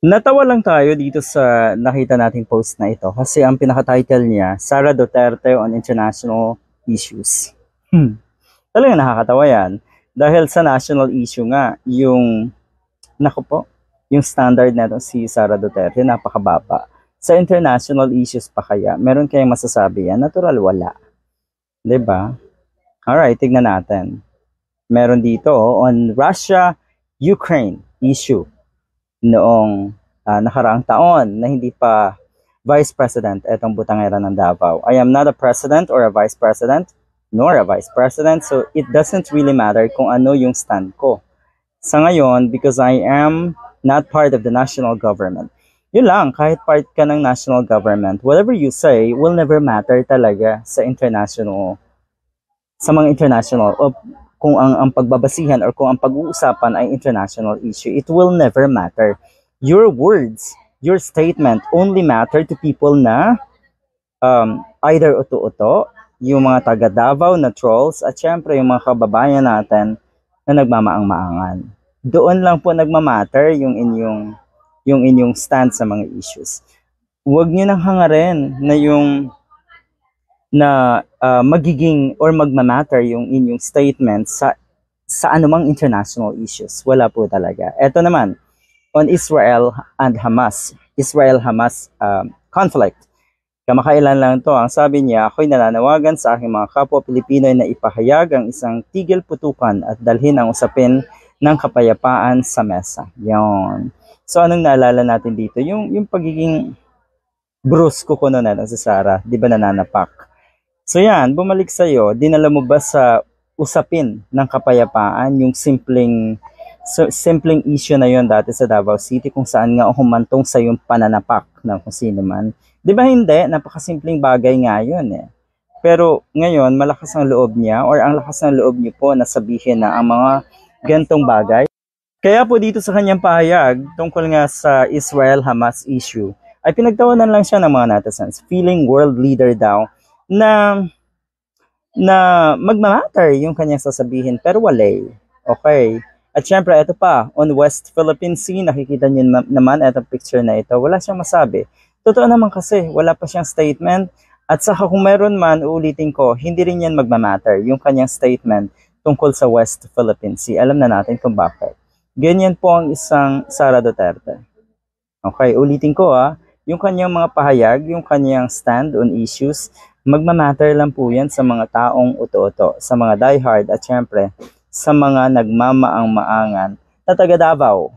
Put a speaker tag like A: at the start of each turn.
A: Natawa lang tayo dito sa nakita nating post na ito kasi ang pinaka-title niya, Sara Duterte on International Issues. Talaga nakakatawa yan. Dahil sa national issue nga, naku po, yung standard na si Sara Duterte, napakababa. Sa international issues pa kaya, meron kayong masasabi yan? Natural, wala. 'Di ba? Alright, tignan natin. Meron dito on Russia-Ukraine issue noong nakaraang taon na hindi pa Vice President etong butangera ng Davao. I am not a president or a vice president, nor a vice president, so it doesn't really matter kung ano yung stand ko. Sa ngayon, because I am not part of the national government, yun lang, kahit part ka ng national government, whatever you say will never matter talaga sa mga international, o kung ang pagbabasihan or kung ang pag-uusapan ay international issue, it will never matter. Your words, your statement only matter to people na either uto-uto, yung mga taga Davao na trolls, at syempre yung mga kababayan natin na nagmamaang-maangan. Doon lang po nagmamatter yung inyong stand sa mga issues. Huwag niyo nang hangarin na magiging or magmamatter yung inyong statement sa anumang international issues. Wala po talaga. Ito naman, on Israel and Hamas. Israel-Hamas conflict. Kamakailan lang to. Ang sabi niya, ako'y nananawagan sa aking mga kapwa Pilipino na ipahayag ang isang tigil putukan at dalhin ang usapin ng kapayapaan sa mesa. Yon. So anong naalala natin dito? Yung pagiging brusko ko na sa Sara, di ba nananapak? So yan, bumalik sa'yo, dinala mo ba sa usapin ng kapayapaan yung simpleng issue na yon dati sa Davao City kung saan nga humantong sa yung pananapak ng kung sino man? Di ba hindi? Napakasimpleng bagay nga yun eh. Pero ngayon, malakas ang loob niya or ang lakas ng loob niyo po na sabihin na ang mga gantong bagay. Kaya po dito sa kanyang pahayag tungkol nga sa Israel-Hamas issue, ay pinagtawanan lang siya ng mga netizens, feeling world leader daw na magmamatter yung kanyang sasabihin, pero walay. Okay. At syempre, ito pa, on West Philippine Sea, nakikita niyo naman itong picture na ito, wala siyang masabi. Totoo naman kasi, wala pa siyang statement. At saka kung meron man, uulitin ko, hindi rin yan magmamatter yung kanyang statement tungkol sa West Philippine Sea. Alam na natin kung bakit. Ganyan po ang isang Sara Duterte. Okay, ulitin ko yung kanyang mga pahayag, yung kanyang stand on issues, magmamatter lang po yan sa mga taong uto-uto, sa mga diehard at syempre sa mga nagmamaang-maangan na taga Davao.